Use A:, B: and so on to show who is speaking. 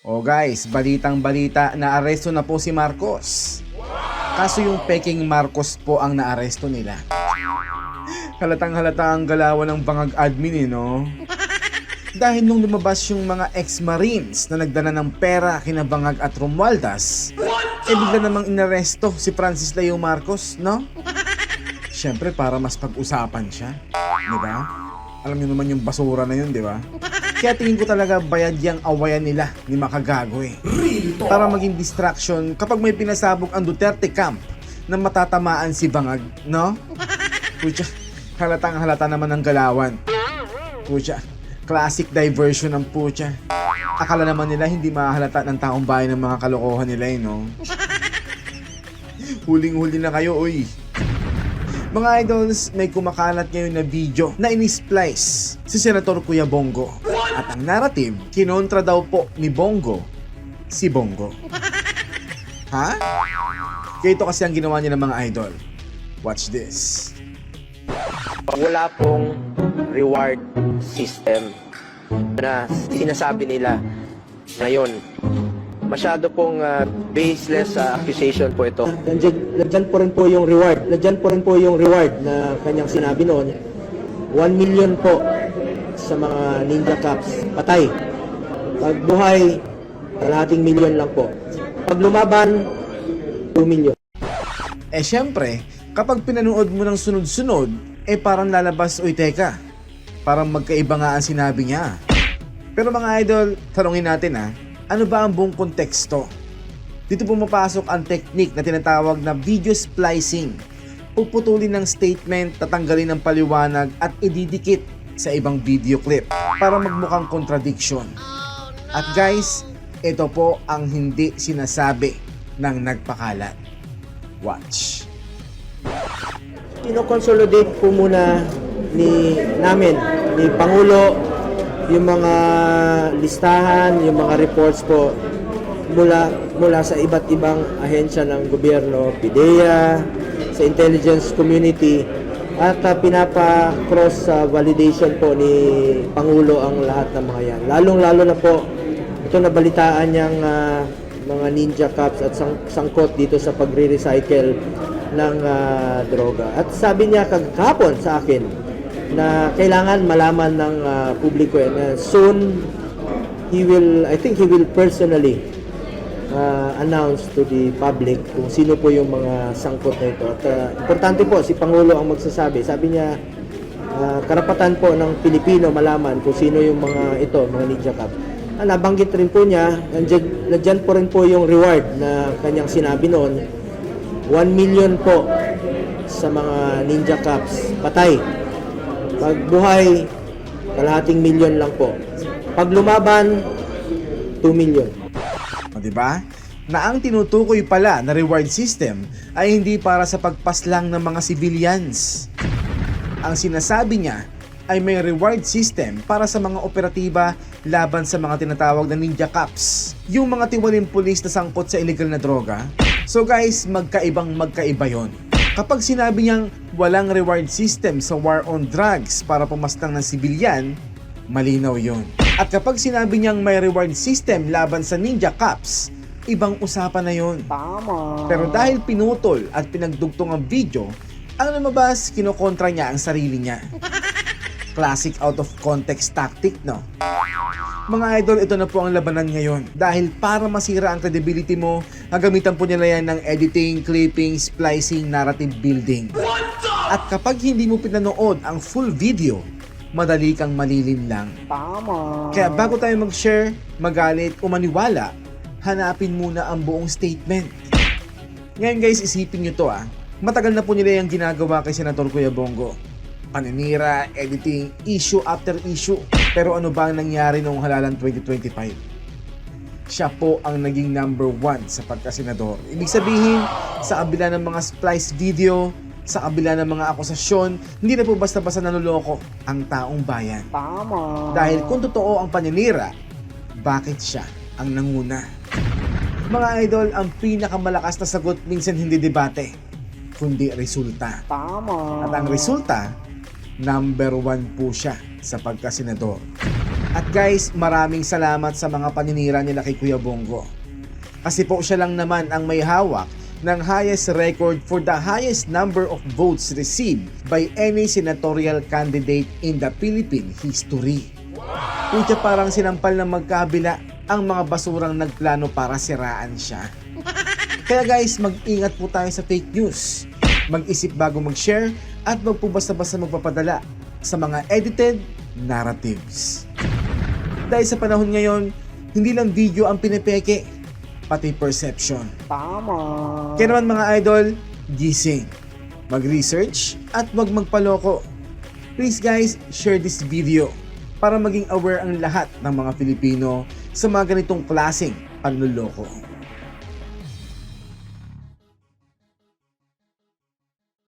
A: O guys, balitang-balita, naaresto na po si Marcos. Kaso yung peking Marcos po ang naaresto nila. Halatang-halata ang galawan ng bangag admin no? Dahil nung lumabas yung mga ex-marines na nagdala ng pera kina Bangag at Romualdez, bigla namang inaresto si Francis Leo Marcos, no? Siyempre para mas pag-usapan siya, di ba? Alam niyo naman yung basura na yun, di ba? Kaya tingin ko talaga bayad yung awayan nila ni Makagago eh. Para maging distraction kapag may pinasabog ang Duterte camp na matatamaan si Bangag, no? Pucha, halatang halata naman ang galawan. Pucha, classic diversion ng pucha. Akala naman nila hindi mahalata ng taong bayan ng mga kalokohan nila eh, no? Huling-huli na kayo, uy. Mga idols, may kumakalat ngayon na video na in-splice si Senator Kuya Bongo. At ang narrative, kinontra daw po ni Bongo si Bongo. Ha? Kaya ito kasi ang ginawa niya ng mga idol. Watch this.
B: Wala pong reward system na sinasabi nila ngayon. Masyado pong baseless accusation po ito.
C: Nandiyan po rin po yung reward. Nandiyan po rin po yung reward na kanyang sinabi noon. 1 million po sa mga Ninja Cups. Patay. Pag buhay, kalahating milyon lang po. Pag lumaban, 2 million.
A: Eh syempre, kapag pinanood mo ng sunod-sunod, parang lalabas, uy teka, parang magkaiba nga ang sinabi niya. Pero mga idol, tanungin natin ano ba ang buong konteksto? Dito pumapasok ang technique na tinatawag na video splicing. Puputulin ng statement, tatanggalin ng paliwanag at ididikit sa ibang video clip para magmukhang contradiction. At guys, ito po ang hindi sinasabi ng nagpakalat. Watch.
C: Kino-consolidate po muna ni Pangulo, yung mga listahan, yung mga reports po mula sa iba't ibang ahensya ng gobyerno, PIDEA, sa intelligence community, at pinapa-cross validation po ni Pangulo ang lahat ng mga yan. Lalong-lalo na po ito nabalitaan niyang mga Ninja Cups at sangkot dito sa pagre-recycle ng droga. At sabi niya kagahapon sa akin na kailangan malaman ng publiko na soon I think he will personally announce to the public kung sino po yung mga sangkot na ito. At importante po si Pangulo ang magsasabi. Sabi niya karapatan po ng Pilipino malaman kung sino yung mga ito, mga Ninja Cup. Nabanggit rin po niya, nandiyan po rin po yung reward na kanyang sinabi noon. 1 million po sa mga Ninja Cups. Patay. Pag buhay, kalahating milyon lang po. Pag lumaban, 2 million.
A: O diba? Na ang tinutukoy pala na reward system ay hindi para sa pagpaslang ng mga civilians. Ang sinasabi niya ay may reward system para sa mga operatiba laban sa mga tinatawag na Ninja Cups. Yung mga tiwaling pulis na sangkot sa illegal na droga. So guys, magkaiba yon. Kapag sinabi niyang walang reward system sa war on drugs para pumaslang ng sibilyan, malinaw yon. At kapag sinabi niyang may reward system laban sa Ninja Cups, ibang usapan na yon.
C: Tama.
A: Pero dahil pinutol at pinagdugtong ang video, ang lumabas, kinokontra niya ang sarili niya. Classic out of context tactic, no? Mga idol, ito na po ang labanan ngayon. Dahil para masira ang credibility mo, gagamitan po nila yan ng editing, clipping, splicing, narrative building. At kapag hindi mo pinanood ang full video, madali kang malilin lang.
C: Tama.
A: Kaya bago tayo mag-share, magalit o maniwala, hanapin muna ang buong statement. Ngayon guys, isipin nyo to Matagal na po nila yung ginagawa kay Senator Kuya Bongo. Paninira, editing, issue after issue. Pero ano ba ang nangyari noong halalan 2025? Siya po ang naging number 1 sa pagkasenador. Ibig sabihin, sa kabila ng mga splice video, sa kabila ng mga akusasyon, hindi na po basta-basta nanuloko ang taong bayan.
C: Tama.
A: Dahil kung totoo ang paninira, bakit siya ang nanguna? Mga idol, ang pinakamalakas na sagot minsan hindi debate, kundi resulta.
C: Tama.
A: At ang resulta, number 1 po siya sa pagkasenador. At guys, maraming salamat sa mga paninira nila kay Kuya Bongo. Kasi po siya lang naman ang may hawak ng highest record for the highest number of votes received by any senatorial candidate in the Philippine history. Pucha, parang sinampal na magkabila ang mga basurang nagplano para siraan siya. Kaya guys, mag-ingat po tayo sa fake news. Mag-isip bago mag-share at wag po basta-basta magpapadala sa mga edited narratives. Dahil sa panahon ngayon, hindi lang video ang pinipeke, pati perception. Kaya naman mga idol, gising, mag-research at wag magpaloko. Please guys, share this video para maging aware ang lahat ng mga Pilipino sa mga ganitong klaseng panluloko.